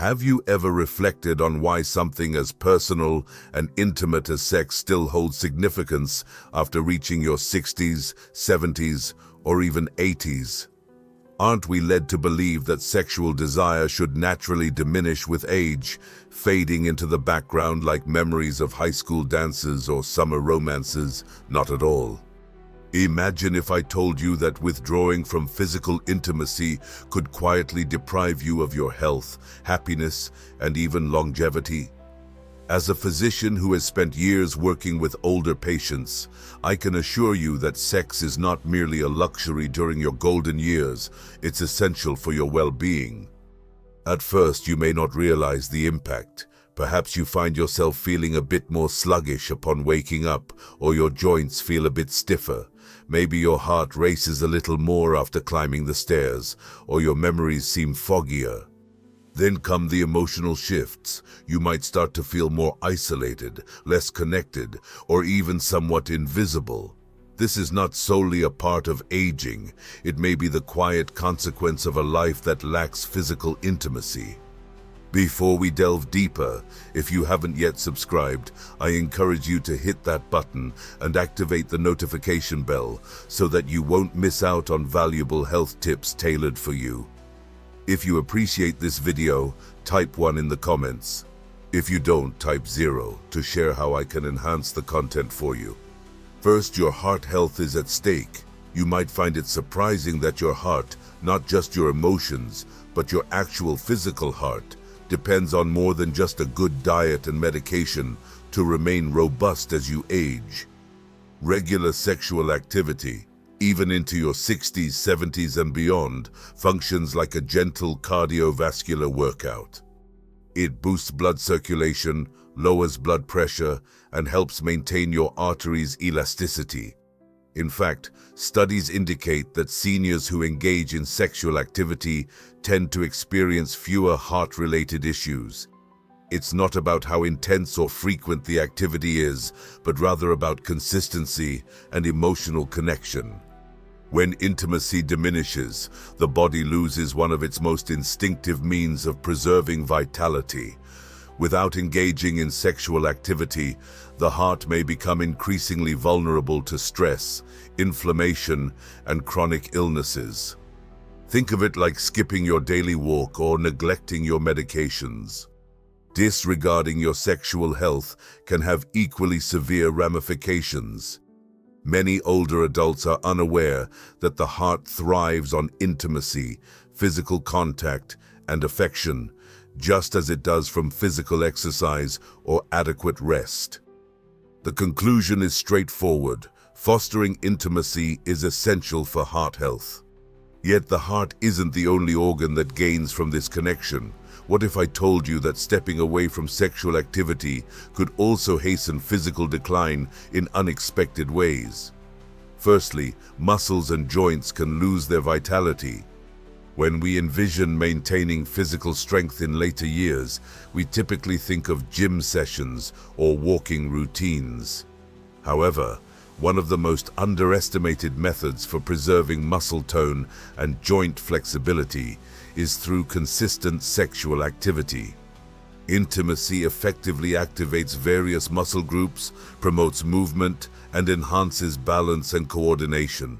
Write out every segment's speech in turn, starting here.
Have you ever reflected on why something as personal and intimate as sex still holds significance after reaching your 60s, 70s, or even 80s? Aren't we led to believe that sexual desire should naturally diminish with age, fading into the background like memories of high school dances or summer romances? Not at all. Imagine if I told you that withdrawing from physical intimacy could quietly deprive you of your health, happiness, and even longevity. As a physician who has spent years working with older patients, I can assure you that sex is not merely a luxury during your golden years, it's essential for your well-being. At first, you may not realize the impact. Perhaps you find yourself feeling a bit more sluggish upon waking up, or your joints feel a bit stiffer. Maybe your heart races a little more after climbing the stairs, or your memories seem foggier. Then come the emotional shifts. You might start to feel more isolated, less connected, or even somewhat invisible. This is not solely a part of aging. It may be the quiet consequence of a life that lacks physical intimacy. Before we delve deeper, if you haven't yet subscribed, I encourage you to hit that button and activate the notification bell so that you won't miss out on valuable health tips tailored for you. If you appreciate this video, type 1 in the comments. If you don't, type 0 to share how I can enhance the content for you. First, your heart health is at stake. You might find it surprising that your heart, not just your emotions, but your actual physical heart, depends on more than just a good diet and medication to remain robust as you age. Regular sexual activity, even into your 60s, 70s, and beyond, functions like a gentle cardiovascular workout. It boosts blood circulation, lowers blood pressure, and helps maintain your arteries' elasticity. In fact, studies indicate that seniors who engage in sexual activity tend to experience fewer heart-related issues. It's not about how intense or frequent the activity is, but rather about consistency and emotional connection. When intimacy diminishes, the body loses one of its most instinctive means of preserving vitality. Without engaging in sexual activity, the heart may become increasingly vulnerable to stress, inflammation, and chronic illnesses. Think of it like skipping your daily walk or neglecting your medications. Disregarding your sexual health can have equally severe ramifications. Many older adults are unaware that the heart thrives on intimacy, physical contact, and affection, just as it does from physical exercise or adequate rest. The conclusion is straightforward. Fostering intimacy is essential for heart health. Yet the heart isn't the only organ that gains from this connection. What if I told you that stepping away from sexual activity could also hasten physical decline in unexpected ways? Firstly, muscles and joints can lose their vitality. When we envision maintaining physical strength in later years, we typically think of gym sessions or walking routines. However, one of the most underestimated methods for preserving muscle tone and joint flexibility is through consistent sexual activity. Intimacy effectively activates various muscle groups, promotes movement, and enhances balance and coordination.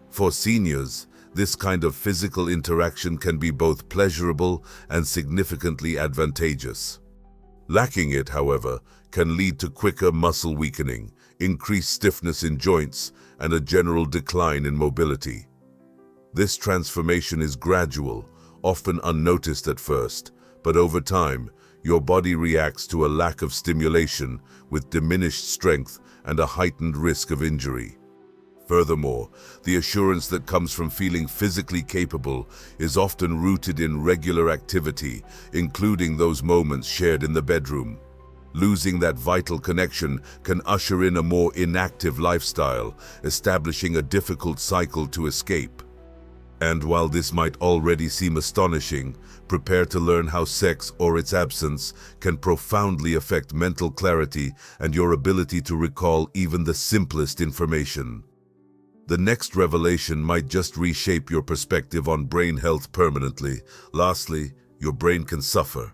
For seniors, this kind of physical interaction can be both pleasurable and significantly advantageous. Lacking it, however, can lead to quicker muscle weakening, increased stiffness in joints, and a general decline in mobility. This transformation is gradual, often unnoticed at first, but over time, your body reacts to a lack of stimulation with diminished strength and a heightened risk of injury. Furthermore, the assurance that comes from feeling physically capable is often rooted in regular activity, including those moments shared in the bedroom. Losing that vital connection can usher in a more inactive lifestyle, establishing a difficult cycle to escape. And while this might already seem astonishing, prepare to learn how sex or its absence can profoundly affect mental clarity and your ability to recall even the simplest information. The next revelation might just reshape your perspective on brain health permanently. Lastly, your brain can suffer.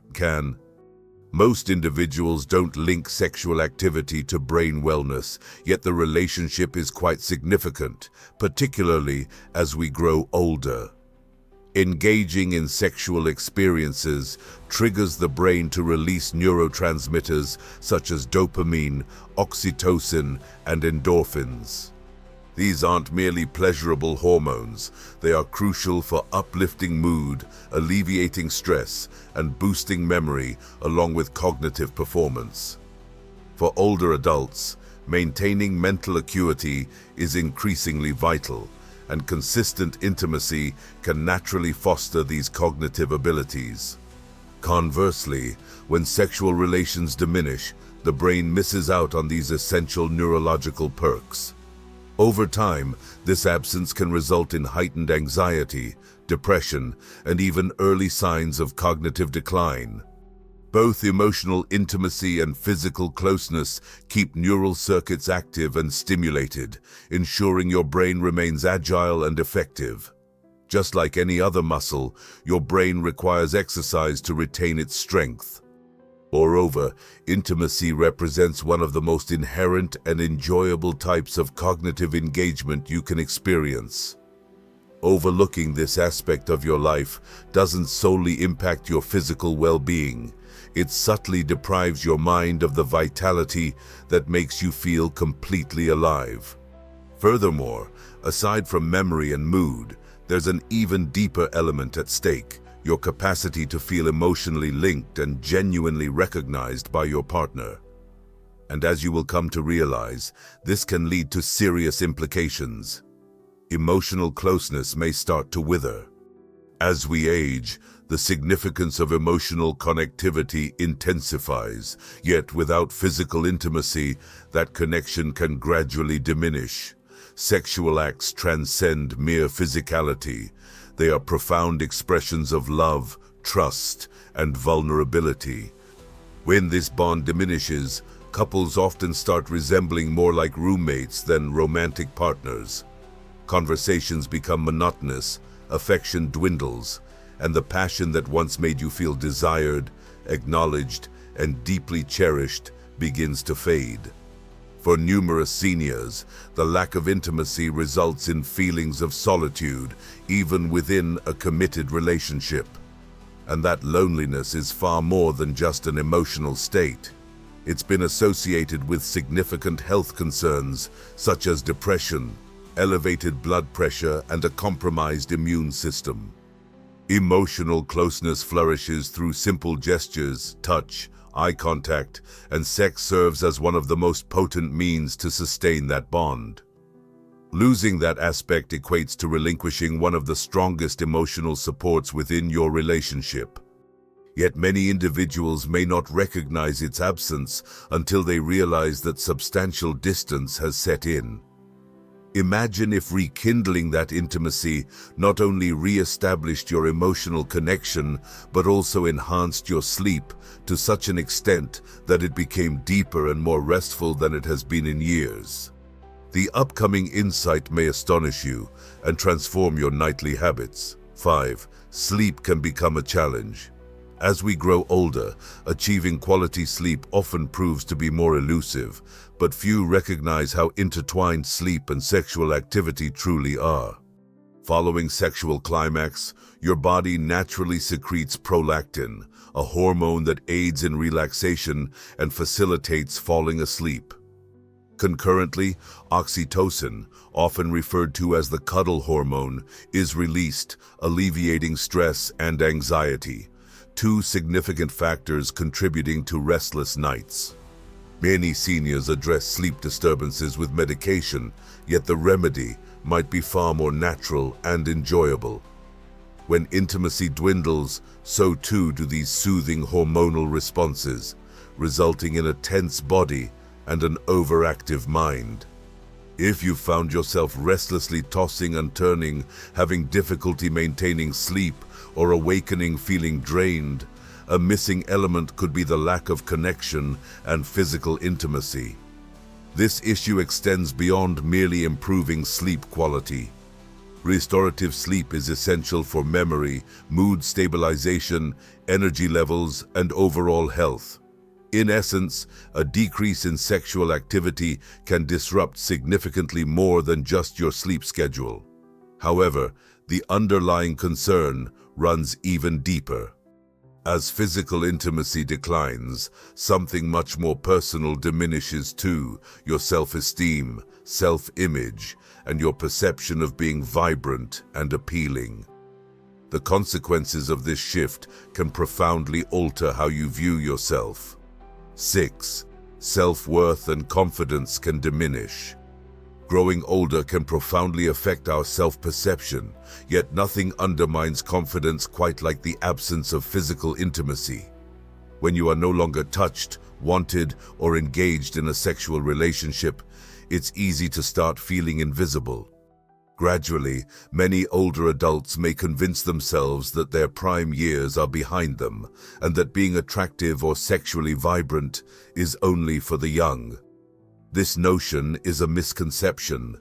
Most individuals don't link sexual activity to brain wellness, yet the relationship is quite significant, particularly as we grow older. Engaging in sexual experiences triggers the brain to release neurotransmitters such as dopamine, oxytocin, and endorphins. These aren't merely pleasurable hormones, they are crucial for uplifting mood, alleviating stress, and boosting memory along with cognitive performance. For older adults, maintaining mental acuity is increasingly vital, and consistent intimacy can naturally foster these cognitive abilities. Conversely, when sexual relations diminish, the brain misses out on these essential neurological perks. Over time, this absence can result in heightened anxiety, depression, and even early signs of cognitive decline. Both emotional intimacy and physical closeness keep neural circuits active and stimulated, ensuring your brain remains agile and effective. Just like any other muscle, your brain requires exercise to retain its strength. Moreover, intimacy represents one of the most inherent and enjoyable types of cognitive engagement you can experience. Overlooking this aspect of your life doesn't solely impact your physical well-being. It subtly deprives your mind of the vitality that makes you feel completely alive. Furthermore, aside from memory and mood, there's an even deeper element at stake: your capacity to feel emotionally linked and genuinely recognized by your partner. And as you will come to realize, this can lead to serious implications. Emotional closeness may start to wither. As we age, the significance of emotional connectivity intensifies, yet without physical intimacy, that connection can gradually diminish. Sexual acts transcend mere physicality. They are profound expressions of love, trust, and vulnerability. When this bond diminishes, couples often start resembling more like roommates than romantic partners. Conversations become monotonous, affection dwindles, and the passion that once made you feel desired, acknowledged, and deeply cherished begins to fade. For numerous seniors, the lack of intimacy results in feelings of solitude, even within a committed relationship. And that loneliness is far more than just an emotional state. It's been associated with significant health concerns, such as depression, elevated blood pressure, and a compromised immune system. Emotional closeness flourishes through simple gestures, touch, eye contact, and sex serves as one of the most potent means to sustain that bond. Losing that aspect equates to relinquishing one of the strongest emotional supports within your relationship. Yet many individuals may not recognize its absence until they realize that substantial distance has set in. Imagine if rekindling that intimacy not only re-established your emotional connection, but also enhanced your sleep to such an extent that it became deeper and more restful than it has been in years. The upcoming insight may astonish you and transform your nightly habits. 5. Sleep can become a challenge. As we grow older, achieving quality sleep often proves to be more elusive, but few recognize how intertwined sleep and sexual activity truly are. Following sexual climax, your body naturally secretes prolactin, a hormone that aids in relaxation and facilitates falling asleep. Concurrently, oxytocin, often referred to as the cuddle hormone, is released, alleviating stress and anxiety, two significant factors contributing to restless nights. Many seniors address sleep disturbances with medication, yet the remedy might be far more natural and enjoyable. When intimacy dwindles, so too do these soothing hormonal responses, resulting in a tense body and an overactive mind. If you found yourself restlessly tossing and turning, having difficulty maintaining sleep, or awakening feeling drained, a missing element could be the lack of connection and physical intimacy. This issue extends beyond merely improving sleep quality. Restorative sleep is essential for memory, mood stabilization, energy levels, and overall health. In essence, a decrease in sexual activity can disrupt significantly more than just your sleep schedule. However, the underlying concern runs even deeper. As physical intimacy declines, something much more personal diminishes too: your self-esteem, self-image, and your perception of being vibrant and appealing. The consequences of this shift can profoundly alter how you view yourself. 6. Self-worth and confidence can diminish. Growing older can profoundly affect our self-perception, yet nothing undermines confidence quite like the absence of physical intimacy. When you are no longer touched, wanted, or engaged in a sexual relationship, it's easy to start feeling invisible. Gradually, many older adults may convince themselves that their prime years are behind them, and that being attractive or sexually vibrant is only for the young. This notion is a misconception.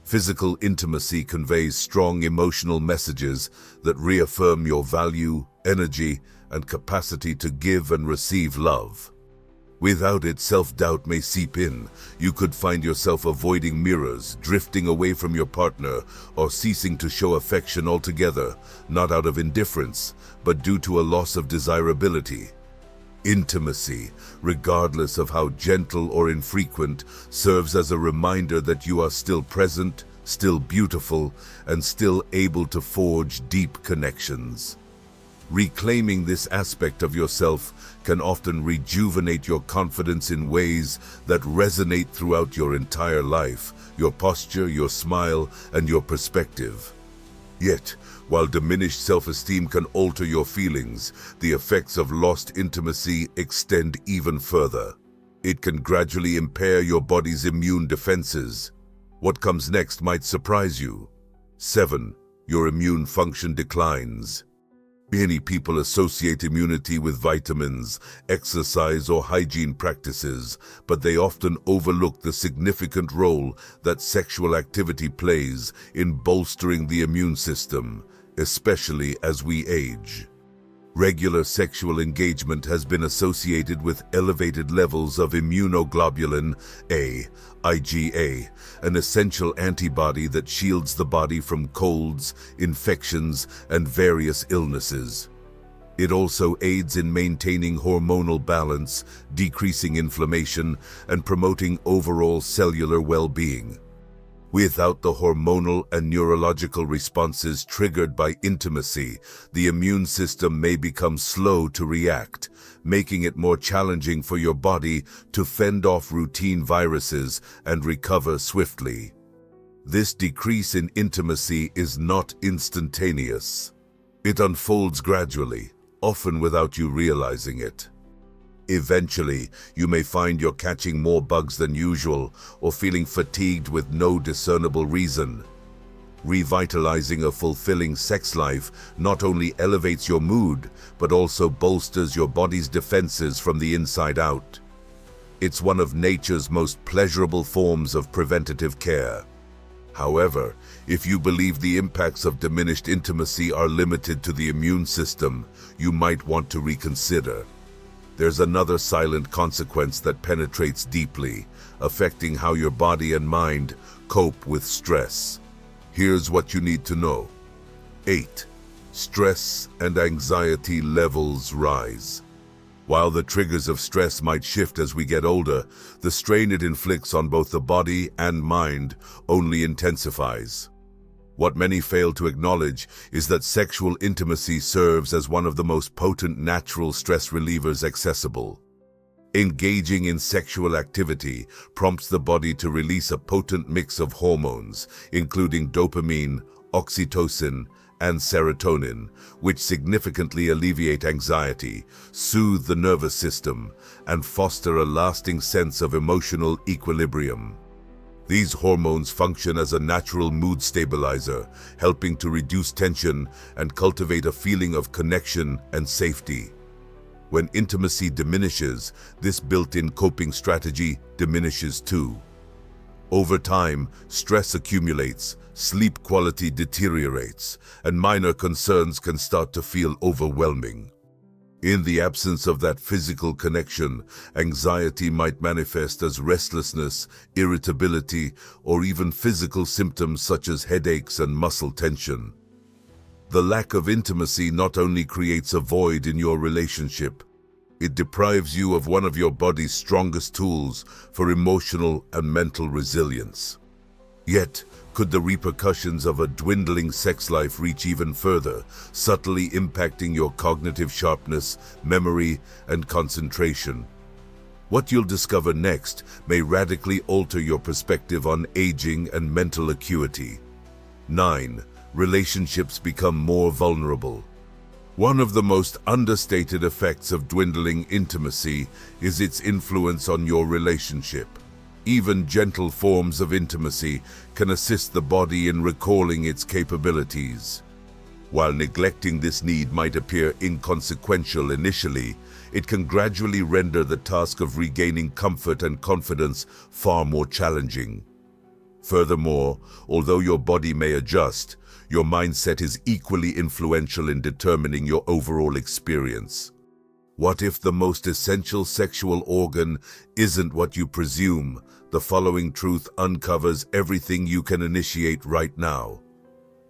Physical intimacy conveys strong emotional messages that reaffirm your value, energy, and capacity to give and receive love. Without it, self-doubt may seep in. You could find yourself avoiding mirrors, drifting away from your partner, or ceasing to show affection altogether, not out of indifference, but due to a loss of desirability. Intimacy, regardless of how gentle or infrequent, serves as a reminder that you are still present, still beautiful, and still able to forge deep connections. Reclaiming this aspect of yourself can often rejuvenate your confidence in ways that resonate throughout your entire life: your posture, your smile, and your perspective. Yet, while diminished self-esteem can alter your feelings, the effects of lost intimacy extend even further. It can gradually impair your body's immune defenses. What comes next might surprise you. 7. Your immune function declines. Many people associate immunity with vitamins, exercise, or hygiene practices, but they often overlook the significant role that sexual activity plays in bolstering the immune system, especially as we age. Regular sexual engagement has been associated with elevated levels of immunoglobulin A, IgA, an essential antibody that shields the body from colds, infections, and various illnesses. It also aids in maintaining hormonal balance, decreasing inflammation, and promoting overall cellular well-being. Without the hormonal and neurological responses triggered by intimacy, the immune system may become slow to react, making it more challenging for your body to fend off routine viruses and recover swiftly. This decrease in intimacy is not instantaneous. It unfolds gradually, often without you realizing it. Eventually, you may find you're catching more bugs than usual or feeling fatigued with no discernible reason. Revitalizing a fulfilling sex life not only elevates your mood, but also bolsters your body's defenses from the inside out. It's one of nature's most pleasurable forms of preventative care. However, if you believe the impacts of diminished intimacy are limited to the immune system, you might want to reconsider. There's another silent consequence that penetrates deeply, affecting how your body and mind cope with stress. Here's what you need to know. 8. Stress and anxiety levels rise. While the triggers of stress might shift as we get older, the strain it inflicts on both the body and mind only intensifies. What many fail to acknowledge is that sexual intimacy serves as one of the most potent natural stress relievers accessible. Engaging in sexual activity prompts the body to release a potent mix of hormones, including dopamine, oxytocin, and serotonin, which significantly alleviate anxiety, soothe the nervous system, and foster a lasting sense of emotional equilibrium. These hormones function as a natural mood stabilizer, helping to reduce tension and cultivate a feeling of connection and safety. When intimacy diminishes, this built-in coping strategy diminishes too. Over time, stress accumulates, sleep quality deteriorates, and minor concerns can start to feel overwhelming. In the absence of that physical connection, anxiety might manifest as restlessness, irritability, or even physical symptoms such as headaches and muscle tension. The lack of intimacy not only creates a void in your relationship, it deprives you of one of your body's strongest tools for emotional and mental resilience. Yet, could the repercussions of a dwindling sex life reach even further, subtly impacting your cognitive sharpness, memory, and concentration? What you'll discover next may radically alter your perspective on aging and mental acuity. 9. Relationships become more vulnerable. One of the most understated effects of dwindling intimacy is its influence on your relationship. Even gentle forms of intimacy can assist the body in recalling its capabilities. While neglecting this need might appear inconsequential initially, it can gradually render the task of regaining comfort and confidence far more challenging. Furthermore, although your body may adjust, your mindset is equally influential in determining your overall experience. What if the most essential sexual organ isn't what you presume? The following truth uncovers everything you can initiate right now.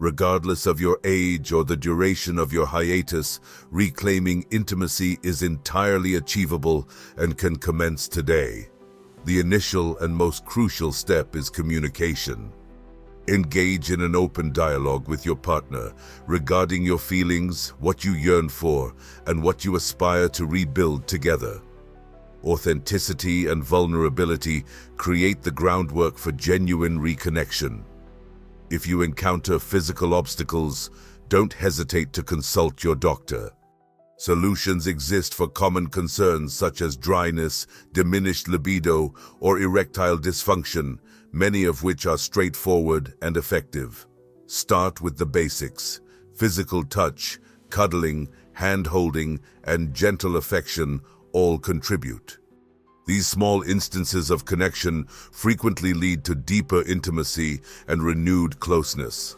Regardless of your age or the duration of your hiatus, reclaiming intimacy is entirely achievable and can commence today. The initial and most crucial step is communication. Engage in an open dialogue with your partner regarding your feelings, what you yearn for, and what you aspire to rebuild together. Authenticity and vulnerability create the groundwork for genuine reconnection. If you encounter physical obstacles, don't hesitate to consult your doctor. Solutions exist for common concerns such as dryness, diminished libido, or erectile dysfunction, many of which are straightforward and effective. Start with the basics: physical touch, cuddling, hand-holding, and gentle affection all contribute. These small instances of connection frequently lead to deeper intimacy and renewed closeness.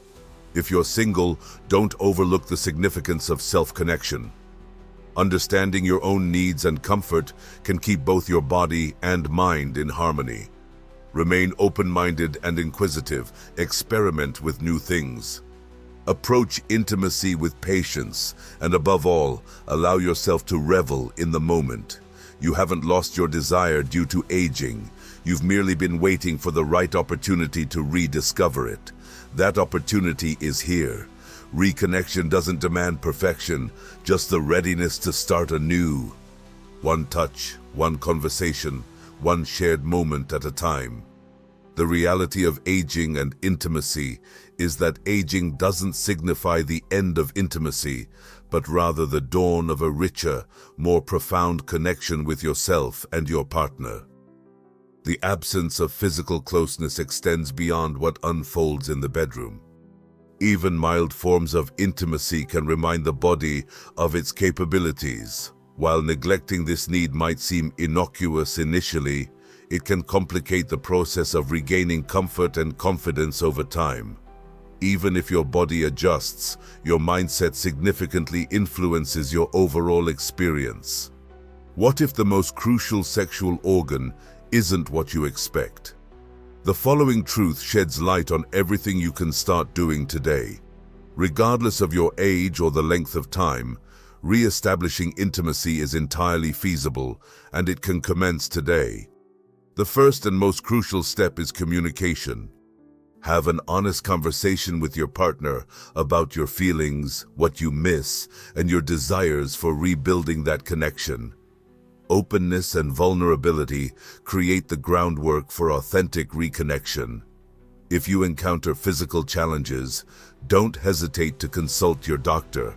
If you're single, don't overlook the significance of self-connection. Understanding your own needs and comfort can keep both your body and mind in harmony. Remain open-minded and inquisitive. Experiment with new things. Approach intimacy with patience, and above all, allow yourself to revel in the moment. You haven't lost your desire due to aging. You've merely been waiting for the right opportunity to rediscover it. That opportunity is here. Reconnection doesn't demand perfection, just the readiness to start anew. One touch, one conversation, one shared moment at a time. The reality of aging and intimacy is that aging doesn't signify the end of intimacy, but rather the dawn of a richer, more profound connection with yourself and your partner. The absence of physical closeness extends beyond what unfolds in the bedroom. Even mild forms of intimacy can remind the body of its capabilities. While neglecting this need might seem innocuous initially, it can complicate the process of regaining comfort and confidence over time. Even if your body adjusts, your mindset significantly influences your overall experience. What if the most crucial sexual organ isn't what you expect? The following truth sheds light on everything you can start doing today. Regardless of your age or the length of time, re-establishing intimacy is entirely feasible, and it can commence today. The first and most crucial step is communication. Have an honest conversation with your partner about your feelings, what you miss, and your desires for rebuilding that connection. Openness and vulnerability create the groundwork for authentic reconnection. If you encounter physical challenges, don't hesitate to consult your doctor.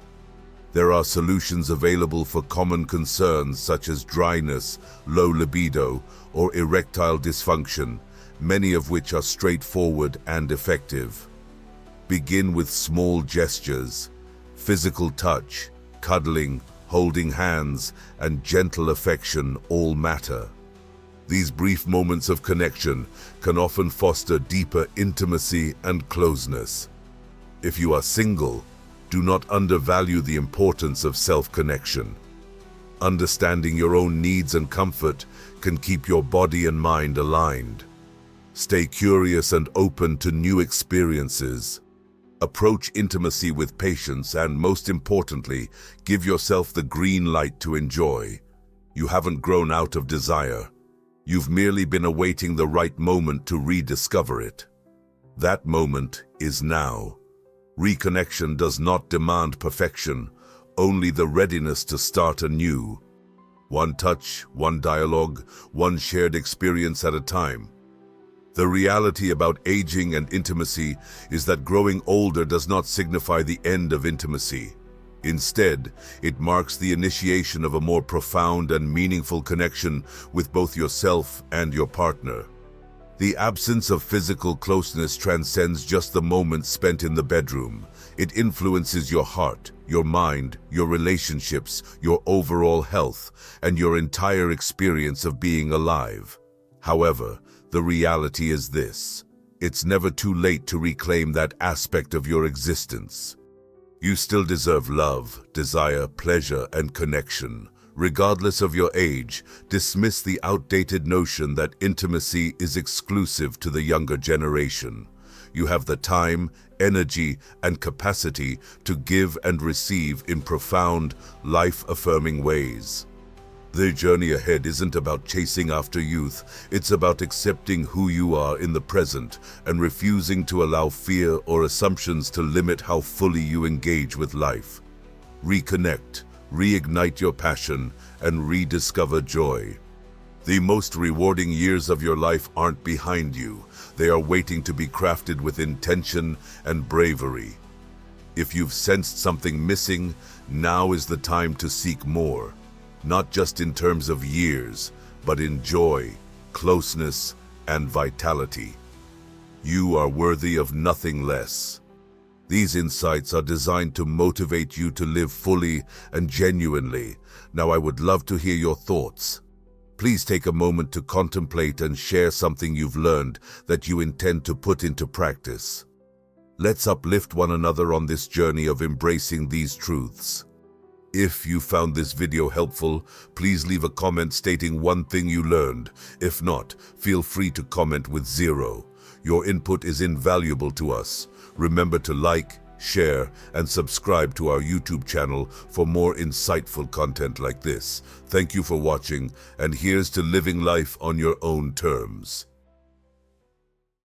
There are solutions available for common concerns such as dryness, low libido, or erectile dysfunction, many of which are straightforward and effective. Begin with small gestures. Physical touch, cuddling, holding hands, and gentle affection all matter. These brief moments of connection can often foster deeper intimacy and closeness. If you are single, do not undervalue the importance of self-connection. Understanding your own needs and comfort can keep your body and mind aligned. Stay curious and open to new experiences. Approach intimacy with patience and, most importantly, give yourself the green light to enjoy. You haven't grown out of desire. You've merely been awaiting the right moment to rediscover it. That moment is now. Reconnection does not demand perfection, only the readiness to start anew. One touch, one dialogue, one shared experience at a time. The reality about aging and intimacy is that growing older does not signify the end of intimacy. Instead, it marks the initiation of a more profound and meaningful connection with both yourself and your partner. The absence of physical closeness transcends just the moments spent in the bedroom. It influences your heart, your mind, your relationships, your overall health, and your entire experience of being alive. However, the reality is this: it's never too late to reclaim that aspect of your existence. You still deserve love, desire, pleasure, and connection. Regardless of your age, dismiss the outdated notion that intimacy is exclusive to the younger generation. You have the time, energy, and capacity to give and receive in profound, life-affirming ways. The journey ahead isn't about chasing after youth, it's about accepting who you are in the present and refusing to allow fear or assumptions to limit how fully you engage with life. Reconnect, reignite your passion, and rediscover joy. The most rewarding years of your life aren't behind you. They are waiting to be crafted with intention and bravery. If you've sensed something missing, now is the time to seek more. Not just in terms of years, but in joy, closeness, and vitality. You are worthy of nothing less. These insights are designed to motivate you to live fully and genuinely. Now, I would love to hear your thoughts. Please take a moment to contemplate and share something you've learned that you intend to put into practice. Let's uplift one another on this journey of embracing these truths. If you found this video helpful, please leave a comment stating one thing you learned. If not, feel free to comment with 0. Your input is invaluable to us. Remember to like, share, and subscribe to our YouTube channel for more insightful content like this. Thank you for watching, and here's to living life on your own terms.